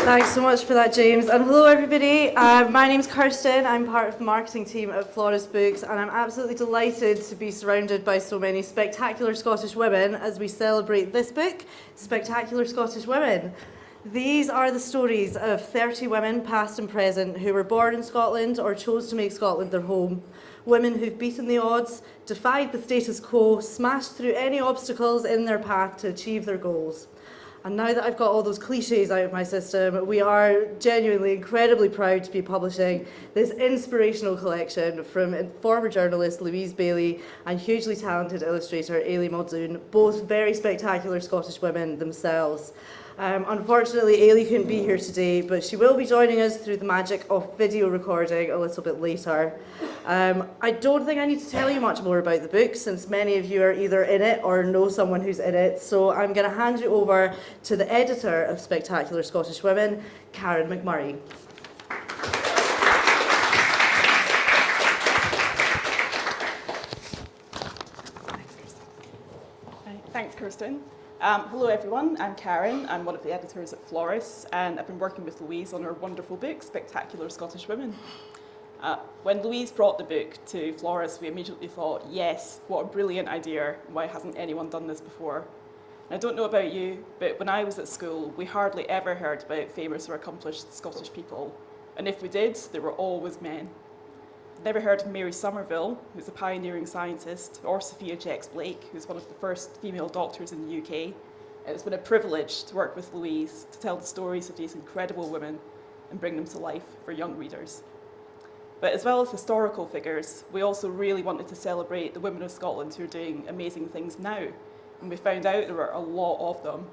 Thanks so much for that, James. And hello, everybody. My name's Kirsten. I'm part of the marketing team at Florist Books, and I'm absolutely delighted to be surrounded by so many spectacular Scottish women as we celebrate this book, Spectacular Scottish Women. These are the stories of 30 women, past and present, who were born in Scotland or chose to make Scotland their home. Women who've beaten the odds, defied the status quo, smashed through any obstacles in their path to achieve their goals. And now that I've got all those cliches out of my system, we are genuinely incredibly proud to be publishing this inspirational collection from former journalist Louise Baillie and hugely talented illustrator Eilidh Muldoon, both very spectacular Scottish women themselves. Unfortunately, Eilidh couldn't be here today, but she will be joining us through the magic of video recording a little bit later. I don't think I need to tell you much more about the book, since many of you are either in it or know someone who's in it, so I'm going to hand you over to the editor of Spectacular Scottish Women, Karen McMurray. Thanks, Kirsten. Hello everyone, I'm Karen. I'm one of the editors at Florist, and I've been working with Louise on her wonderful book, Spectacular Scottish Women. When Louise brought the book to Florist, we immediately thought, yes, what a brilliant idea, why hasn't anyone done this before? And I don't know about you, but when I was at school, we hardly ever heard about famous or accomplished Scottish people. And if we did, they were always men. Never heard of Mary Somerville, who's a pioneering scientist, or Sophia Jex-Blake, who's one of the first female doctors in the UK. It's been a privilege to work with Louise to tell the stories of these incredible women and bring them to life for young readers. But as well as historical figures, we also really wanted to celebrate the women of Scotland who are doing amazing things now. And we found out there were a lot of them.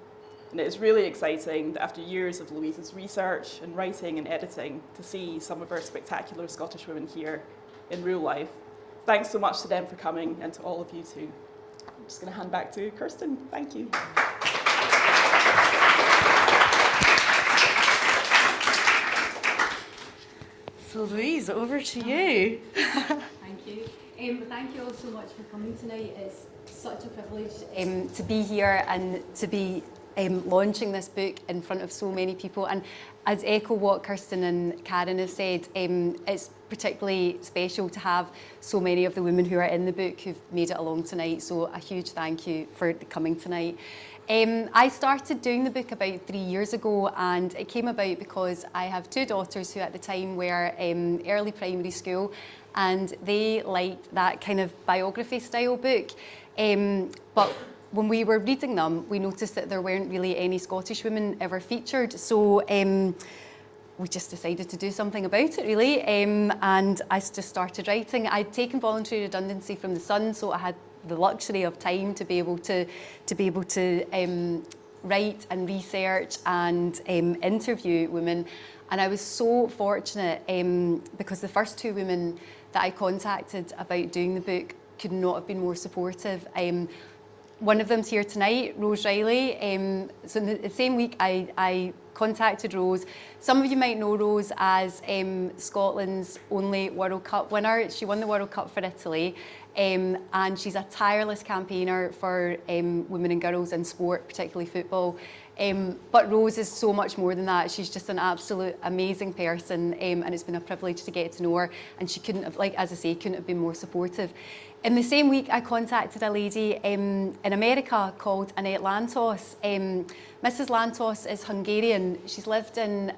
And it is really exciting that after years of Louise's research and writing and editing, to see some of our spectacular Scottish women here in real life. Thanks so much to them for coming, and to all of you too. I'm just going to hand back to Kirsten. Thank you. So Louise, over to you. Thank you. Thank you all so much for coming tonight. It's such a privilege to be here and to be launching this book in front of so many people. And as echo what Kirsten and Karen have said, it's particularly special to have so many of the women who are in the book who've made it along tonight. So a huge thank you for coming tonight. I started doing the book about 3 years ago, and it came about because I have two daughters who at the time were early primary school, and they liked that kind of biography style book. But when we were reading them, we noticed that there weren't really any Scottish women ever featured. So we just decided to do something about it, really. And I just started writing. I'd taken voluntary redundancy from the Sun, so I had the luxury of time to be able to write and research and interview women. And I was so fortunate because the first two women that I contacted about doing the book could not have been more supportive. One of them's here tonight, Rose Riley. So in the same week, I contacted Rose. Some of you might know Rose as Scotland's only World Cup winner. She won the World Cup for Italy, and she's a tireless campaigner for women and girls in sport, particularly football. But Rose is so much more than that. She's just an absolute amazing person, and it's been a privilege to get to know her. And she couldn't have, like as I say, couldn't have been more supportive. In the same week, I contacted a lady in America called Annette Lantos. Mrs. Lantos is Hungarian. She's lived in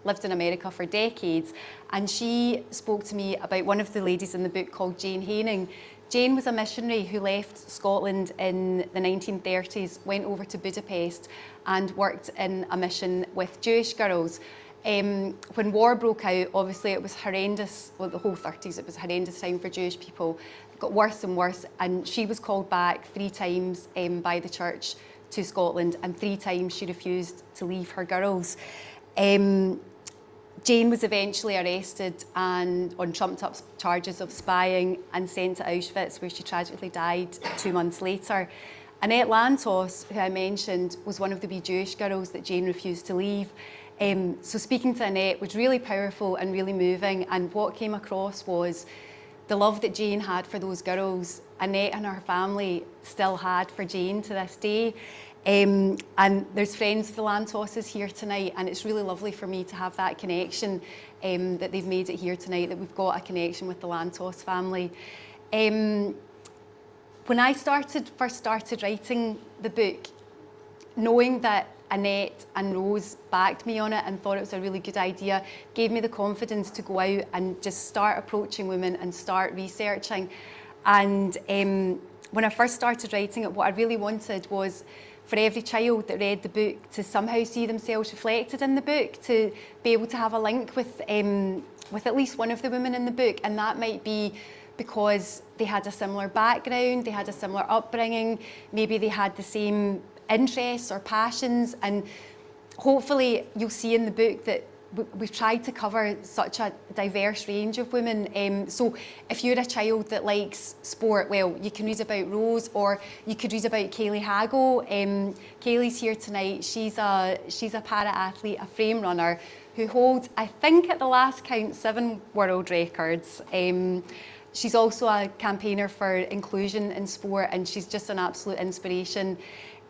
America for decades, and she spoke to me about one of the ladies in the book called Jane Haining. Jane was a missionary who left Scotland in the 1930s, went over to Budapest and worked in a mission with Jewish girls. When war broke out, obviously it was horrendous, well, the whole 30s, it was a horrendous time for Jewish people. It got worse and worse, and she was called back 3 times by the church to Scotland, and 3 times she refused to leave her girls. Jane was eventually arrested and on trumped-up charges of spying and sent to Auschwitz, where she tragically died 2 months later. Annette Lantos, who I mentioned, was one of the wee Jewish girls that Jane refused to leave. So speaking to Annette was really powerful and really moving, and what came across was the love that Jane had for those girls, Annette and her family still had for Jane to this day. And there's friends of the Lantosses here tonight, and it's really lovely for me to have that connection, that they've made it here tonight, that we've got a connection with the Lantos family. When I first started writing the book, knowing that Annette and Rose backed me on it and thought it was a really good idea, gave me the confidence to go out and just start approaching women and start researching. And when I first started writing it, what I really wanted was for every child that read the book to somehow see themselves reflected in the book, to be able to have a link with at least one of the women in the book. And that might be because they had a similar background, they had a similar upbringing, maybe they had the same interests or passions. And hopefully you'll see in the book that we've tried to cover such a diverse range of women. So if you're a child that likes sport, well, you can read about Rose, or you could read about Kaylee Hago. Kaylee's here tonight. She's a para-athlete, a frame runner, who holds, I think at the last count, 7 world records. She's also a campaigner for inclusion in sport, and she's just an absolute inspiration.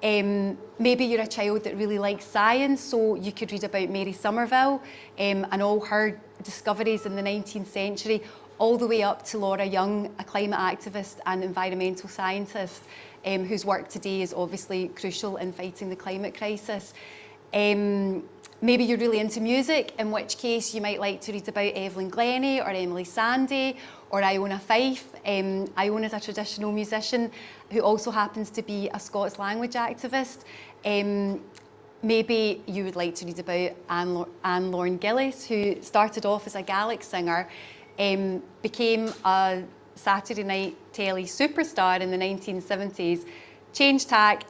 Maybe you're a child that really likes science, so you could read about Mary Somerville and all her discoveries in the 19th century, all the way up to Laura Young, a climate activist and environmental scientist, whose work today is obviously crucial in fighting the climate crisis. Maybe you're really into music, in which case you might like to read about Evelyn Glennie or Emily Sandé or Iona Fife. Iona is a traditional musician who also happens to be a Scots language activist. Maybe you would like to read about Anne Lorne Gillis, who started off as a Gaelic singer, became a Saturday night telly superstar in the 1970s, changed tack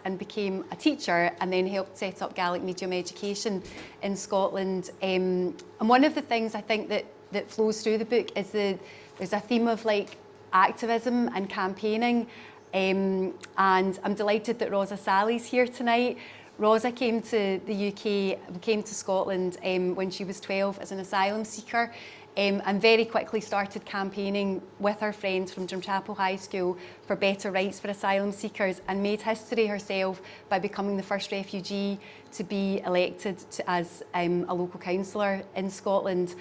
and became a teacher, and then helped set up Gaelic medium education in Scotland. And one of the things I think that flows through the book is there's a theme of like activism and campaigning. And I'm delighted that Rosa Sally's here tonight. Rosa came to the UK, came to Scotland when she was 12 as an asylum seeker, and very quickly started campaigning with her friends from Drumchapel High School for better rights for asylum seekers, and made history herself by becoming the first refugee to be elected as a local councillor in Scotland.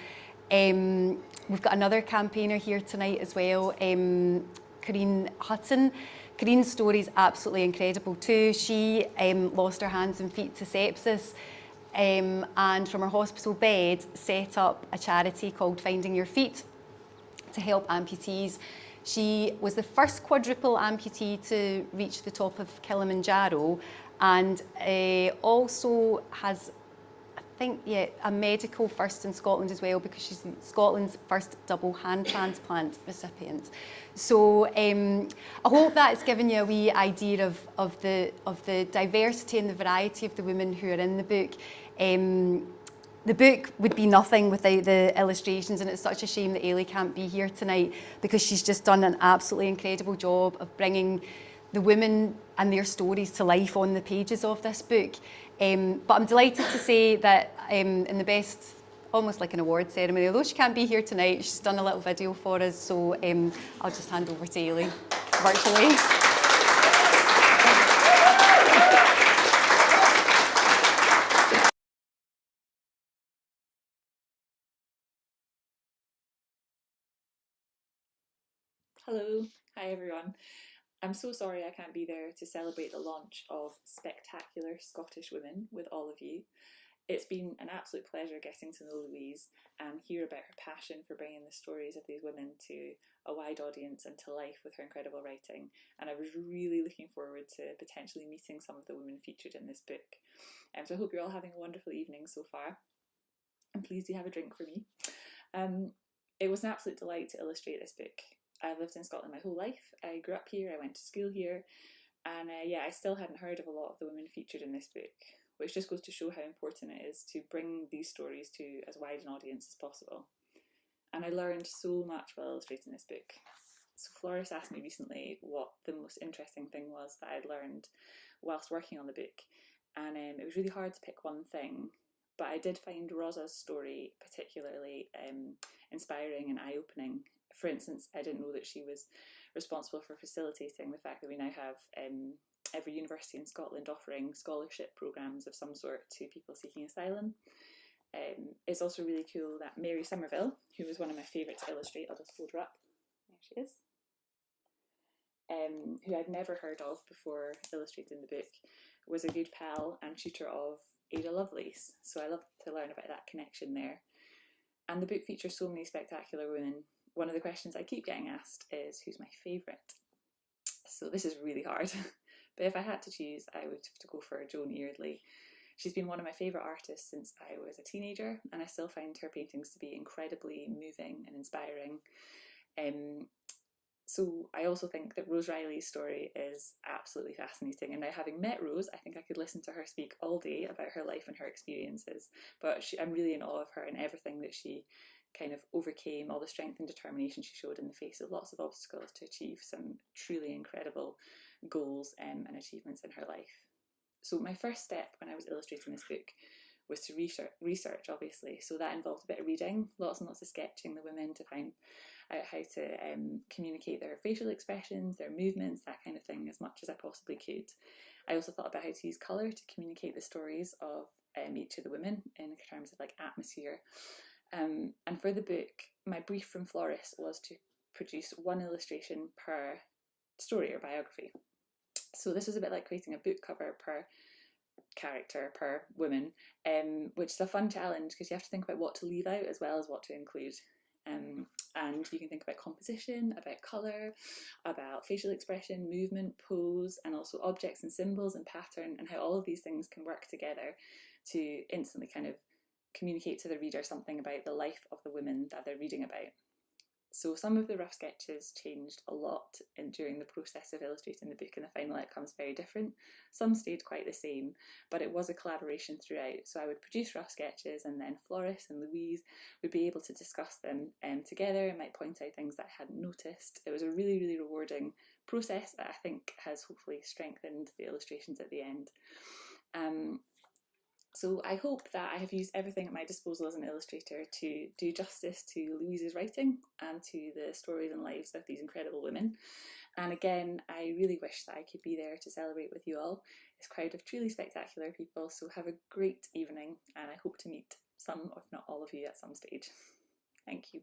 We've got another campaigner here tonight as well, Corrine Hutton. Corrine's story is absolutely incredible too. She lost her hands and feet to sepsis, and from her hospital bed set up a charity called Finding Your Feet to help amputees. She was the first quadruple amputee to reach the top of Kilimanjaro, and also has, I think, a medical first in Scotland as well, because she's Scotland's first double hand transplant recipient. So I hope that's given you a wee idea of the diversity and the variety of the women who are in the book. The book would be nothing without the illustrations, and it's such a shame that Eilidh can't be here tonight, because she's just done an absolutely incredible job of bringing the women and their stories to life on the pages of this book. But I'm delighted to say that in the best, almost like an award ceremony, although she can't be here tonight, she's done a little video for us, so I'll just hand over to Eilidh virtually. Hello, hi everyone. I'm so sorry I can't be there to celebrate the launch of Spectacular Scottish Women with all of you. It's been an absolute pleasure getting to know Louise and hear about her passion for bringing the stories of these women to a wide audience and to life with her incredible writing. And I was really looking forward to potentially meeting some of the women featured in this book. So I hope you're all having a wonderful evening so far. And please do have a drink for me. It was an absolute delight to illustrate this book. I've lived in Scotland my whole life. I grew up here, I went to school here, and I still hadn't heard of a lot of the women featured in this book, which just goes to show how important it is to bring these stories to as wide an audience as possible. And I learned so much while illustrating this book. So Floris asked me recently what the most interesting thing was that I'd learned whilst working on the book, and it was really hard to pick one thing, but I did find Rosa's story particularly inspiring and eye-opening. For instance, I didn't know that she was responsible for facilitating the fact that we now have every university in Scotland offering scholarship programmes of some sort to people seeking asylum. It's also really cool that Mary Somerville, who was one of my favourites to illustrate, I'll just hold her up, there she is, who I'd never heard of before illustrating the book, was a good pal and tutor of Ada Lovelace. So I love to learn about that connection there. And the book features so many spectacular women. One of the questions I keep getting asked is, who's my favourite? So this is really hard. But if I had to choose, I would have to go for Joan Eardley. She's been one of my favourite artists since I was a teenager, and I still find her paintings to be incredibly moving and inspiring. So I also think that Rose Riley's story is absolutely fascinating, and now having met Rose, I think I could listen to her speak all day about her life and her experiences, but I'm really in awe of her and everything that she kind of overcame, all the strength and determination she showed in the face of lots of obstacles to achieve some truly incredible goals and achievements in her life. So my first step when I was illustrating this book was to research, obviously. So that involved a bit of reading, lots and lots of sketching the women to find out how to communicate their facial expressions, their movements, that kind of thing, as much as I possibly could. I also thought about how to use colour to communicate the stories of each of the women in terms of like atmosphere. And for the book, my brief from Floris was to produce one illustration per story or biography. So this was a bit like creating a book cover per character, per woman, which is a fun challenge because you have to think about what to leave out as well as what to include. And you can think about composition, about colour, about facial expression, movement, pose, and also objects and symbols and pattern, and how all of these things can work together to instantly kind of communicate to the reader something about the life of the women that they're reading about. So some of the rough sketches changed a lot during the process of illustrating the book, and the final outcome is very different. Some stayed quite the same, but it was a collaboration throughout. So I would produce rough sketches, and then Floris and Louise would be able to discuss them together and might point out things that I hadn't noticed. It was a really, really rewarding process that I think has hopefully strengthened the illustrations at the end. So I hope that I have used everything at my disposal as an illustrator to do justice to Louise's writing and to the stories and lives of these incredible women. And again, I really wish that I could be there to celebrate with you all. It's a crowd of truly spectacular people, so have a great evening, and I hope to meet some, if not all of you, at some stage. Thank you.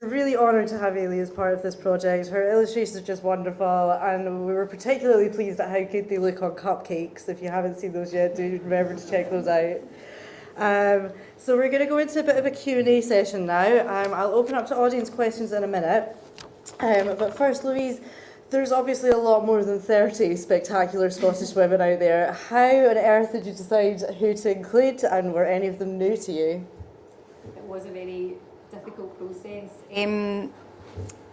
We're really honoured to have Eilidh as part of this project. Her illustrations are just wonderful, and we were particularly pleased at how good they look on cupcakes. If you haven't seen those yet, do remember to check those out. So we're going to go into a bit of a Q&A session now. I'll open up to audience questions in a minute. But first, Louise, there's obviously a lot more than 30 spectacular Scottish women out there. How on earth did you decide who to include, and were any of them new to you? It was a very difficult process.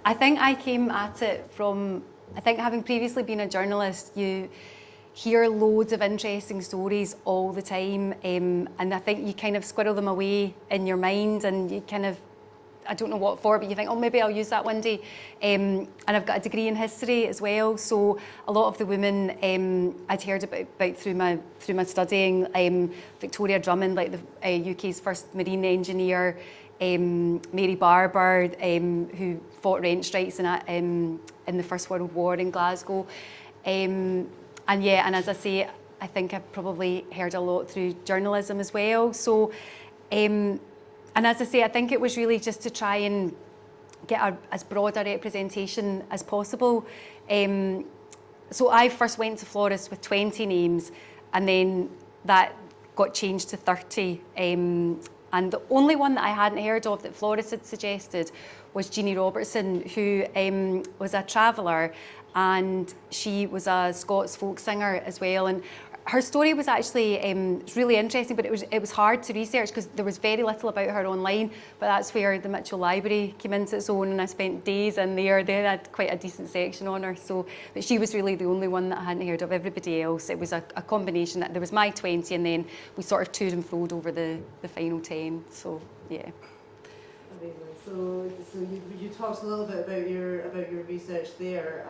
I think I came at it from, I think having previously been a journalist, you hear loads of interesting stories all the time, and I think you kind of squirrel them away in your mind, and you kind of, I don't know what for, but you think, oh, maybe I'll use that one day. And I've got a degree in history as well, so a lot of the women I'd heard about through my studying. Victoria Drummond, like the UK's first marine engineer, Mary Barber, who fought rent strikes in the First World War in Glasgow. And as I say, I think I've probably heard a lot through journalism as well. So, and as I say, I think it was really just to try and get as broad a representation as possible. So I first went to Floris with 20 names, and then that got changed to 30. And the only one that I hadn't heard of that Floris had suggested was Jeannie Robertson, who was a traveller, and she was a Scots folk singer as well. And her story was actually really interesting, but it was hard to research because there was very little about her online. But that's where the Mitchell Library came into its own, and I spent days in there. They had quite a decent section on her. So, but she was really the only one that I hadn't heard of. Everybody else, it was a combination. That there was my 20, and then we sort of toed and froed over the final 10. So yeah. Amazing. So you talked a little bit about your research there.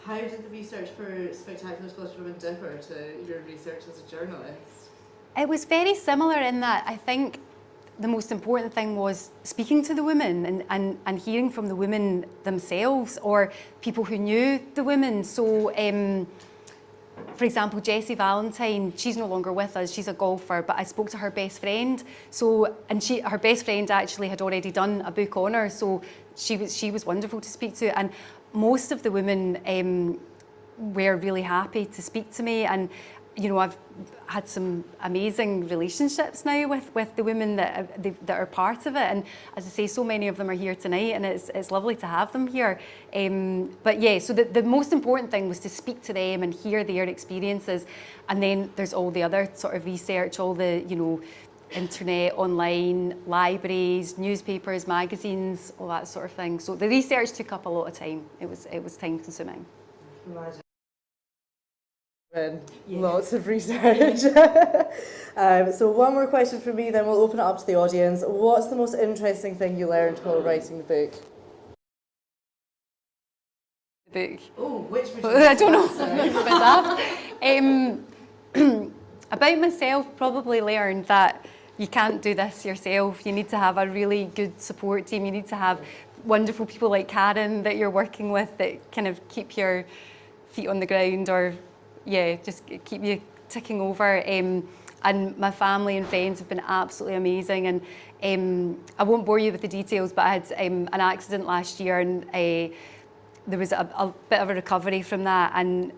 How did the research for Spectacular Scottish Women differ to your research as a journalist? It was very similar in that I think the most important thing was speaking to the women and hearing from the women themselves or people who knew the women. So, for example, Jessie Valentine, she's no longer with us, she's a golfer, but I spoke to her best friend. So, and her best friend actually had already done a book on her, so she was wonderful to speak to. And most of the women were really happy to speak to me. And you know, I've had some amazing relationships now with the women that are part of it, and as I say, so many of them are here tonight, and it's lovely to have them here. But yeah, so the most important thing was to speak to them and hear their experiences, and then there's all the other sort of research, all the, you know, internet, online, libraries, newspapers, magazines, all that sort of thing. So the research took up a lot of time. It was time consuming. Imagine. Lots of research. So one more question from me, then we'll open it up to the audience. What's the most interesting thing you learned while writing the book? The book. Oh, which would you I don't know. A bit daft. About myself, probably learned that you can't do this yourself. You need to have a really good support team. You need to have wonderful people like Karen that you're working with that kind of keep your feet on the ground, or yeah, just keep you ticking over. And my family and friends have been absolutely amazing. And I won't bore you with the details, but I had an accident last year, and there was a bit of a recovery from that. And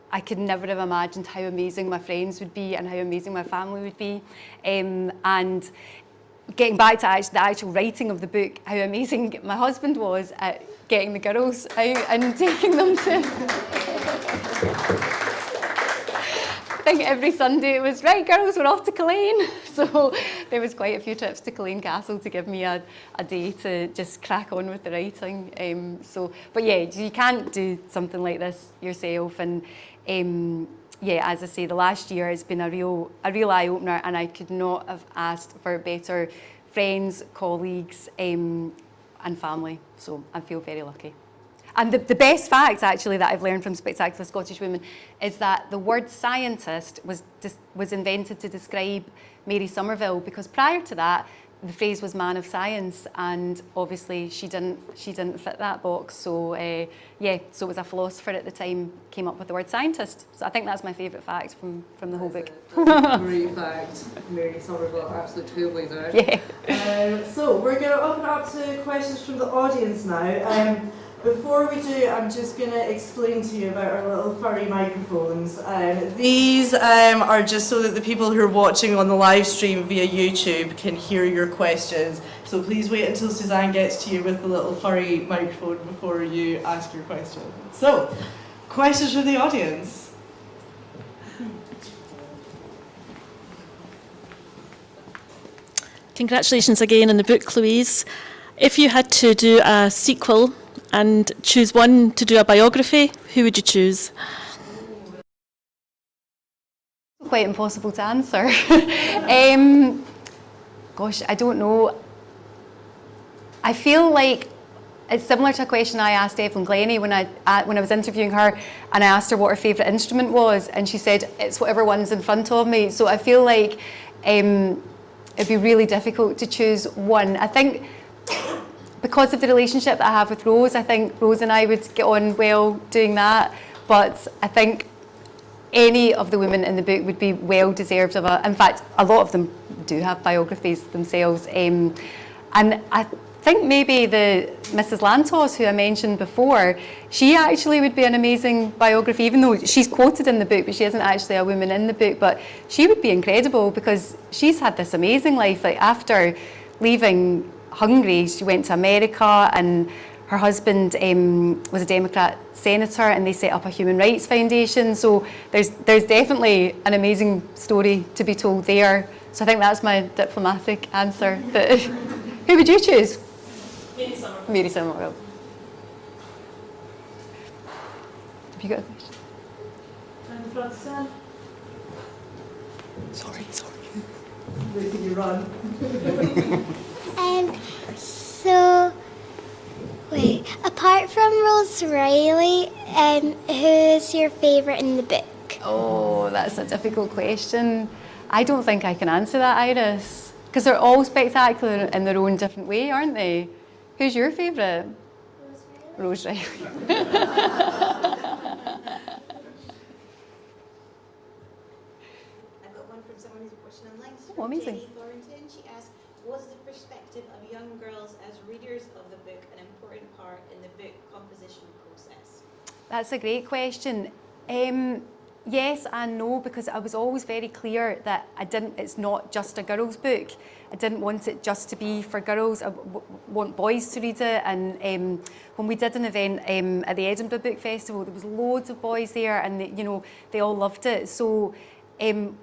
I could never have imagined how amazing my friends would be and how amazing my family would be. And getting back to the actual writing of the book, how amazing my husband was at getting the girls out and taking them to... I think every Sunday it was, right girls, we're off to Culzean. So there was quite a few trips to Culzean Castle to give me a day to just crack on with the writing. But yeah, you can't do something like this yourself. And yeah, as I say, the last year has been a real eye-opener, and I could not have asked for better friends, colleagues, and family. So I feel very lucky. And the best fact, actually, that I've learned from Spectacular Scottish Women is that the word scientist was invented to describe Mary Somerville, because prior to that, the phrase was man of science, and obviously she didn't fit that box. So yeah, so it was a philosopher at the time came up with the word scientist. So I think that's my favourite fact from the whole book. That's a great fact. Mary Somerville, absolute trailblazer. Yeah. So we're going to open up to questions from the audience now. Before we do, I'm just going to explain to you about our little furry microphones. These are just so that the people who are watching on the live stream via YouTube can hear your questions. So please wait until Suzanne gets to you with the little furry microphone before you ask your question. So, questions from the audience. Congratulations again on the book, Louise. If you had to do a sequel and choose one to do a biography, who would you choose? Quite impossible to answer. Gosh, I don't know. I feel like it's similar to a question I asked Evelyn Glennie when I was interviewing her, and I asked her what her favourite instrument was, and she said, it's whatever one's in front of me. So I feel like it'd be really difficult to choose one. I think because of the relationship that I have with Rose, I think Rose and I would get on well doing that. But I think any of the women in the book would be well deserved of in fact, a lot of them do have biographies themselves. And I think maybe the Mrs. Lantos, who I mentioned before, she actually would be an amazing biography, even though she's quoted in the book, but she isn't actually a woman in the book. But she would be incredible because she's had this amazing life. Like, after leaving Hungary, she went to America, and her husband was a Democrat senator, and they set up a human rights foundation. So there's definitely an amazing story to be told there. So I think that's my diplomatic answer. But who would you choose? Mary Somerville. Mary Somerville. Have you got a question? And the front stand. Sorry. Making you run. So, wait, apart from Rose Riley, who's your favourite in the book? Oh, that's a difficult question. I don't think I can answer that, Iris. Because they're all spectacular in their own different way, aren't they? Who's your favourite? Rose Riley. I've got one from someone who's watching online. This is Oh, from amazing. Jenny Thornton. She asked, was the perspective of young girls as readers of the book an important part in the book composition process? That's a great question. Yes and no, because I was always very clear that it's not just a girls' book. I didn't want it just to be for girls. I want boys to read it. And when we did an event at the Edinburgh Book Festival, there was loads of boys there, and they all loved it. So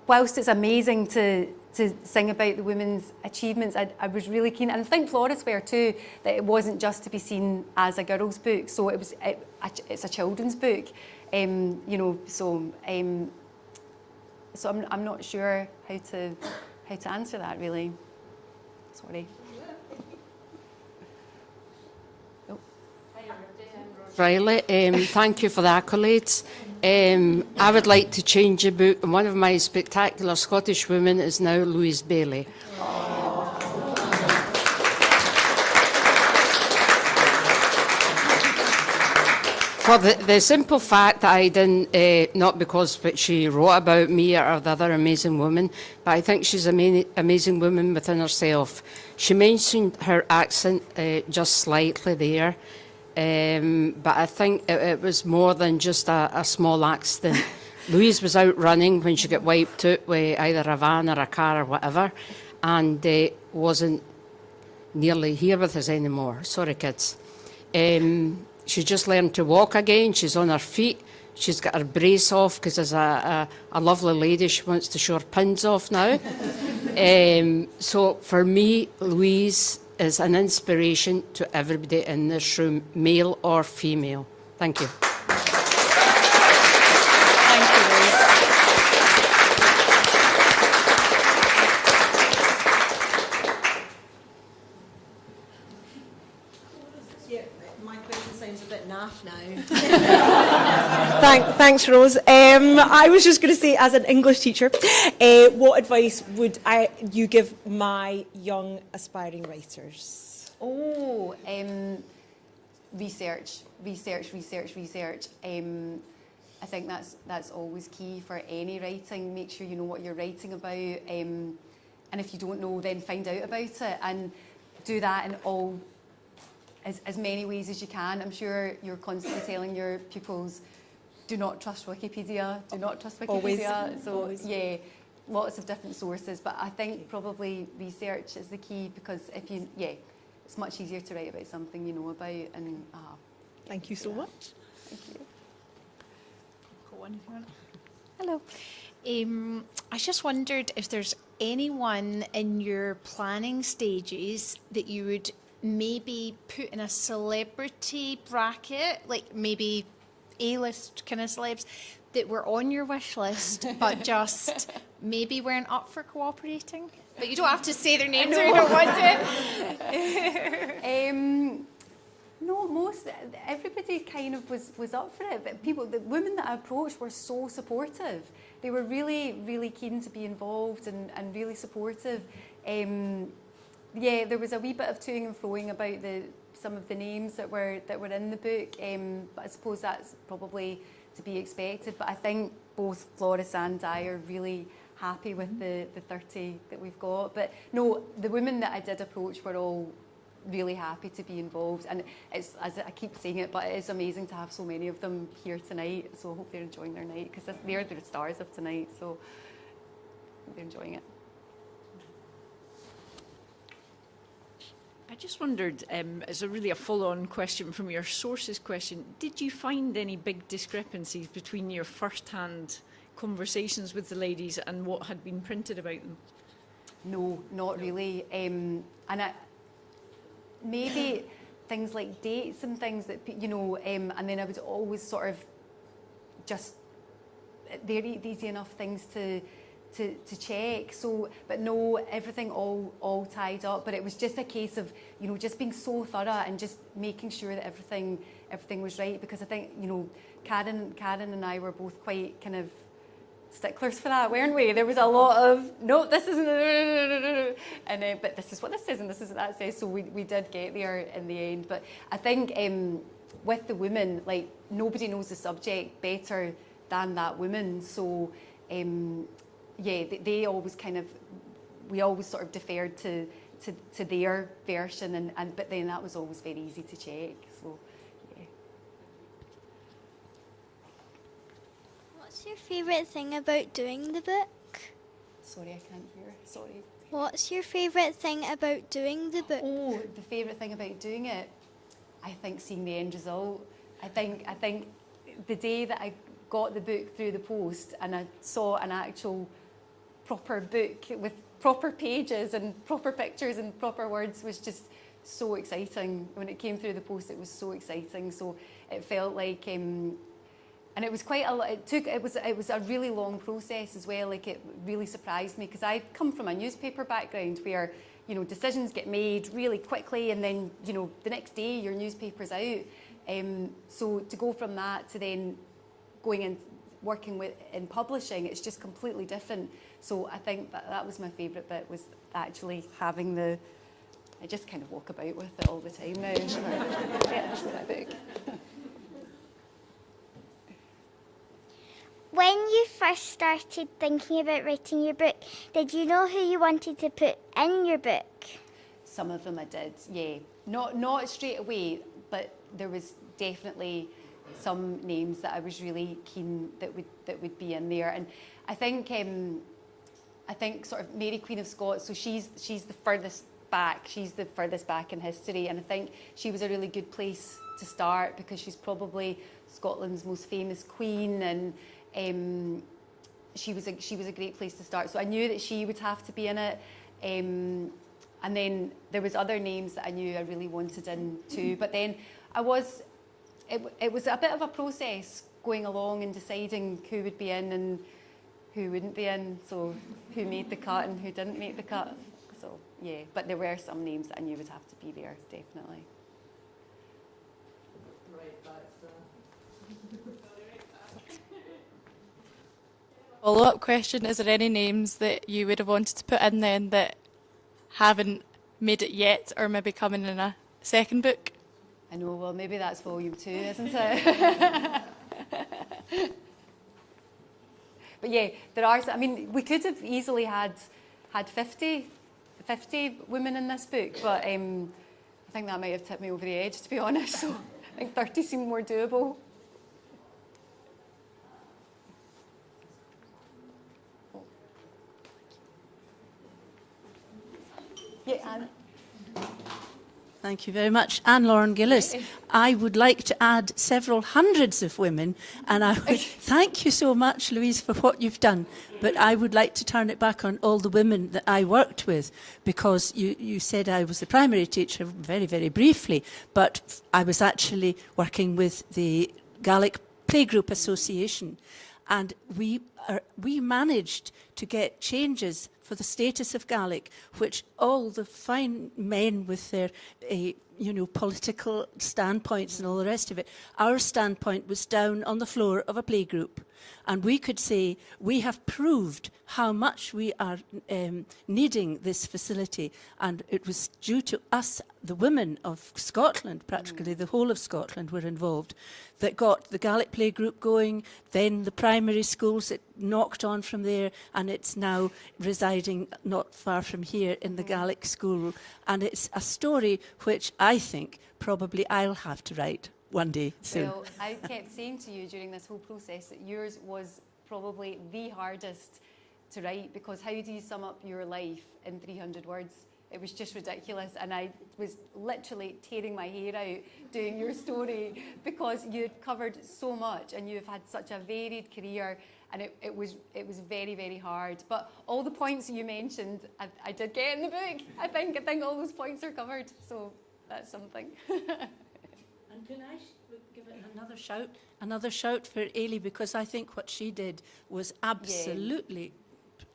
whilst it's amazing to sing about the women's achievements, I was really keen, and I think Flores were too, that it wasn't just to be seen as a girls' book. So it's a children's book. So I'm not sure how to answer that really. Sorry. Riley, thank you for the accolades. I would like to change the book, and one of my spectacular Scottish women is now Louise Baillie. For the simple fact that I didn't, not because what she wrote about me or the other amazing woman, but I think she's an amazing woman within herself. She mentioned her accent just slightly there, but I think it was more than just a small accident. Louise was out running when she got wiped out with either a van or a car or whatever, and wasn't nearly here with us anymore. Sorry, kids. She just learned to walk again. She's on her feet. She's got her brace off because there's a lovely lady she wants to show her pins off now. So for me, Louise is an inspiration to everybody in this room, male or female. Thank you. Thank you, Louise. My question sounds a bit naff now. Thanks, Rose. I was just going to say, as an English teacher, what advice would you give my young aspiring writers? Oh, research. I think that's always key for any writing. Make sure you know what you're writing about, and if you don't know, then find out about it, and do that in as many ways as you can. I'm sure you're constantly telling your pupils, do not trust Wikipedia, do not trust Wikipedia. Always. So Always. yeah, lots of different sources, but I think probably research is the key, because it's much easier to write about something you know about. And Thank you so much. thank you. Go on if you want. Hello. I just wondered if there's anyone in your planning stages that you would maybe put in a celebrity bracket, like maybe A-list kind of celebs, that were on your wish list but just maybe weren't up for cooperating? But you don't have to say their names or you don't want to. No, everybody kind of was up for it, but the women that I approached were so supportive. They were really, really keen to be involved and really supportive. There was a wee bit of toing and froing about some of the names that were in the book, but I suppose that's probably to be expected. But I think both Flores and I are really happy with the 30 that we've got. But no, the women that I did approach were all really happy to be involved, and it's, as I keep saying it, but it is amazing to have so many of them here tonight. So I hope they're enjoying their night, because they're the stars of tonight. So they're enjoying it. I just wondered, as a follow-on question from your sources question, did you find any big discrepancies between your first-hand conversations with the ladies and what had been printed about them? No, not really. And maybe things like dates and things that, and then I would always sort of just, they're easy enough things to check. So, but no, everything all tied up. But it was just a case of, just being so thorough and just making sure that everything was right. Because I think, Karen and I were both quite kind of sticklers for that, weren't we? There was a lot of, no, this isn't, and but this is what this says and this is what that says. So we did get there in the end. But I think with the women, like, nobody knows the subject better than that woman. So yeah, they always kind of, we always sort of deferred to their version, but then that was always very easy to check. So yeah. What's your favourite thing about doing the book? Sorry, I can't hear. Sorry. What's your favourite thing about doing the book? Oh, the favourite thing about doing it, I think seeing the end result. I think the day that I got the book through the post and I saw an actual proper book with proper pages and proper pictures and proper words was just so exciting. When it came through the post, it was so exciting. So it felt like, and it was quite a lot. It was a really long process as well. Like, it really surprised me because I come from a newspaper background where, you know, decisions get made really quickly and then, you know, the next day your newspaper's out. So to go from that to then going and working in publishing, it's just completely different. So I think that was my favourite bit, was actually having I just kind of walk about with it all the time now. Yeah, this is my book. When you first started thinking about writing your book, did you know who you wanted to put in your book? Some of them I did, yeah. Not straight away, but there was definitely some names that I was really keen that would be in there. And I think sort of Mary Queen of Scots, so she's the furthest back. She's the furthest back in history, and I think she was a really good place to start because she's probably Scotland's most famous queen, and she was a great place to start. So I knew that she would have to be in it. And then there was other names that I knew I really wanted in too. But then it was a bit of a process going along and deciding who would be in and who wouldn't be in. So who made the cut and who didn't make the cut. So yeah, but there were some names that I knew would have to be there, definitely. Follow-up question, is there any names that you would have wanted to put in then that haven't made it yet or maybe coming in a second book? I know, well, maybe that's volume 2, isn't it? But yeah, there are, I mean, we could have easily had 50 women in this book, but I think that might have tipped me over the edge, to be honest. So I think 30 seemed more doable. Yeah, Anne. Thank you very much. Anne Lauren Gillis. I would like to add several hundreds of women, and I would thank you so much, Louise, for what you've done. But I would like to turn it back on all the women that I worked with, because you said I was a primary teacher very, very briefly, but I was actually working with the Gaelic Playgroup Association, and we managed to get changes for the status of Gaelic, which all the fine men with their political standpoints and all the rest of it, our standpoint was down on the floor of a playgroup. And we could say, we have proved how much we are needing this facility. And it was due to us, the women of Scotland, practically the whole of Scotland were involved, that got the Gaelic playgroup going, then the primary schools, it knocked on from there, and it's now residing not far from here in the Gaelic school. And it's a story which I think probably I'll have to write one day soon. Well, I kept saying to you during this whole process that yours was probably the hardest to write, because how do you sum up your life in 300 words? It was just ridiculous, and I was literally tearing my hair out doing your story, because you'd covered so much and you've had such a varied career, and it was very, very hard. But all the points you mentioned, I did get in the book. I think all those points are covered, so that's something. And can I give it another shout for Eilidh, because I think what she did was absolutely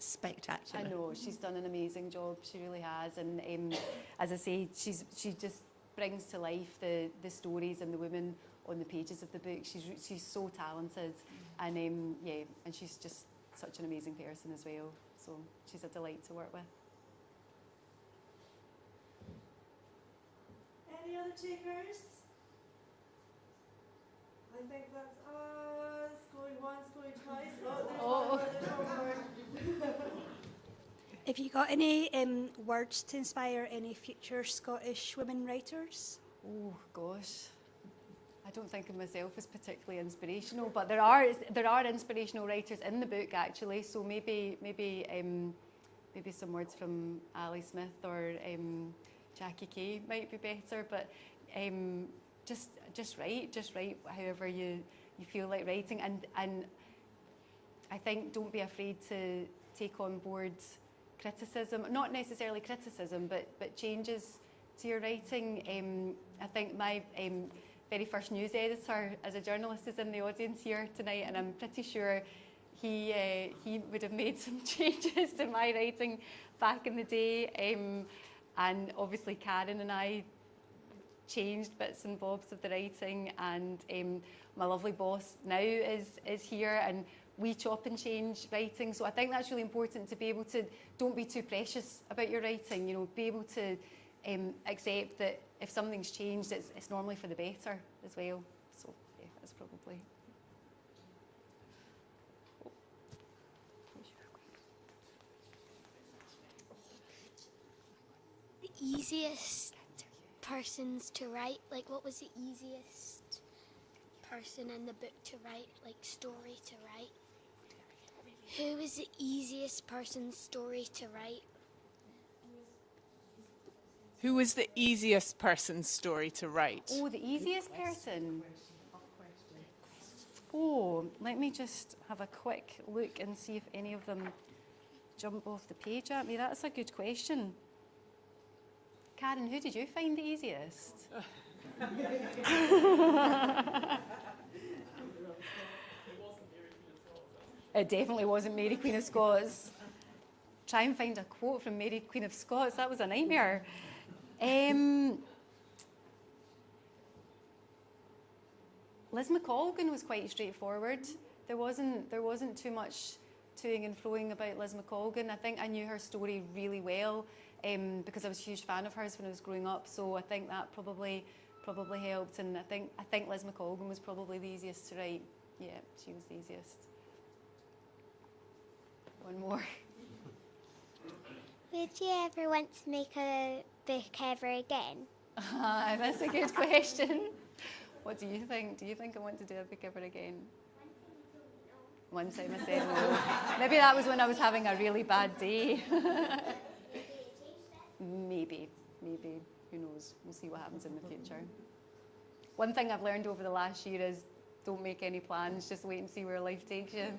spectacular. I know, she's done an amazing job, she really has, and as I say, she just brings to life the stories and the women on the pages of the book. She's so talented, and and she's just such an amazing person as well. So she's a delight to work with. Any other takers? I think that's us. Going once, going twice. Oh, there's one more. Have you got any words to inspire any future Scottish women writers? Oh gosh, I don't think of myself as particularly inspirational, but there are inspirational writers in the book actually. So maybe some words from Ali Smith or Jackie Kay might be better. But just write however you feel like writing, and I think don't be afraid to take on board criticism, not necessarily criticism, but changes to your writing. I think my very first news editor as a journalist is in the audience here tonight, and I'm pretty sure he would have made some changes to my writing back in the day. And obviously Karen and I changed bits and bobs of the writing, and my lovely boss now is here, and we chop and change writing. So I think that's really important, to be able to, don't be too precious about your writing, you know, be able to accept that if something's changed, it's normally for the better as well. So yeah, that's probably. The easiest persons to write, like what was the easiest person in the book to write, like story to write? Who was the easiest person's story to write? Who was the easiest person's story to write? Oh, the easiest person. Oh, let me just have a quick look and see if any of them jump off the page at me. That's a good question. Karen, who did you find the easiest? It definitely wasn't Mary Queen of Scots. Try and find a quote from Mary Queen of Scots. That was a nightmare. Liz McColgan was quite straightforward. There wasn't too much toing and froing about Liz McColgan. I think I knew her story really well because I was a huge fan of hers when I was growing up. So I think that probably helped. And I think Liz McColgan was probably the easiest to write. Yeah, she was the easiest. One more. Would you ever want to make a book ever again? That's a good question. What do you think? Do you think I want to do a book ever again? One time I said no. Maybe that was when I was having a really bad day. Maybe. Who knows? We'll see what happens in the future. One thing I've learned over the last year is don't make any plans, just wait and see where life takes you.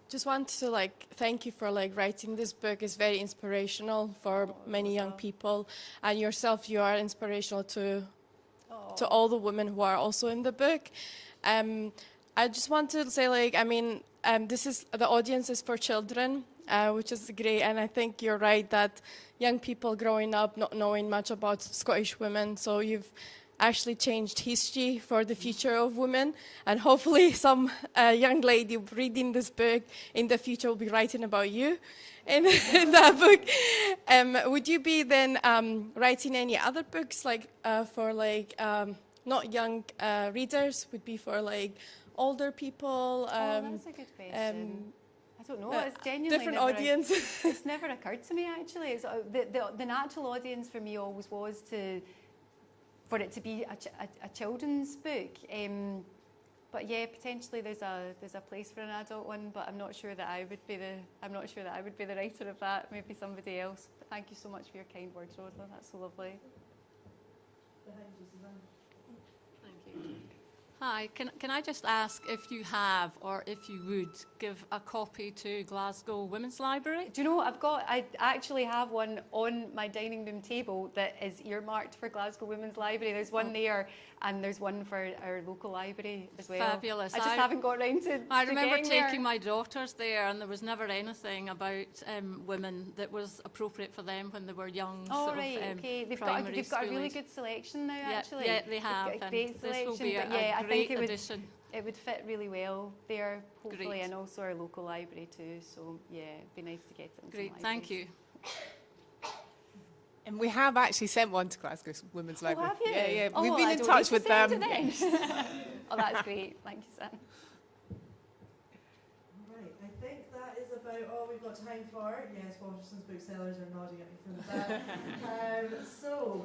Just want to thank you for writing this book. It's very inspirational for many young people, and yourself, you are inspirational to all the women who are also in the book. I just want to say this is the audience is for children, which is great, and I think you're right that young people growing up not knowing much about Scottish women, so you've actually changed history for the future of women, and hopefully some young lady reading this book in the future will be writing about you in that book. Would you be then writing any other books for not young readers, would be for older people? That's a good question. I don't know. It's genuinely different audience. It's never occurred to me actually. It's, the natural audience for me always was for it to be a children's book. But yeah, potentially there's a place for an adult one, but I'm not sure that I would be the writer of that. Maybe somebody else. But thank you so much for your kind words, Rosa. That's so lovely. Thank you. Hi, can I just ask if you have, or if you would, give a copy to Glasgow Women's Library? Do you know, I actually have one on my dining room table that is earmarked for Glasgow Women's Library. There's one there, and there's one for our local library as well. Fabulous. I just haven't got round to I remember getting taking there. my daughters there, and there was never anything about women that was appropriate for them when they were young. Oh, sort right, of, okay. They've primary got a really schoolies. good selection now, Yeah, actually. yeah, they have, They've got a and great this will selection. be But a yeah, I great think addition. it would fit really well there, hopefully, Great. and also our local library too. So yeah, it'd be nice to get it in Great, some thank you. And we have actually sent one to Glasgow Women's Library. Have you? Yeah, yeah. Oh, We've been I in don't touch need to with send them. it then. Oh, that's great. Thank you, Sam. Right, I think that is about all we've got time for. Yes, Waterstones booksellers are nodding at me from the back. So,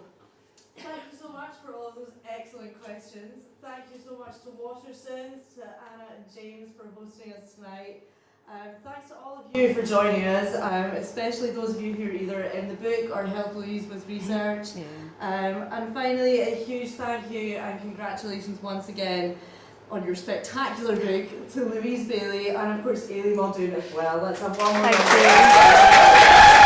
thank you so much for all of those excellent questions. Thank you so much to Waterstones, to Anna and James for hosting us tonight. Thanks to all of you for joining us, especially those of you who are either in the book or helped Louise with research. And finally, a huge thank you and congratulations once again on your spectacular book to Louise Baillie and of course Eilidh Muldoon as well. Let's have one more. Thank you.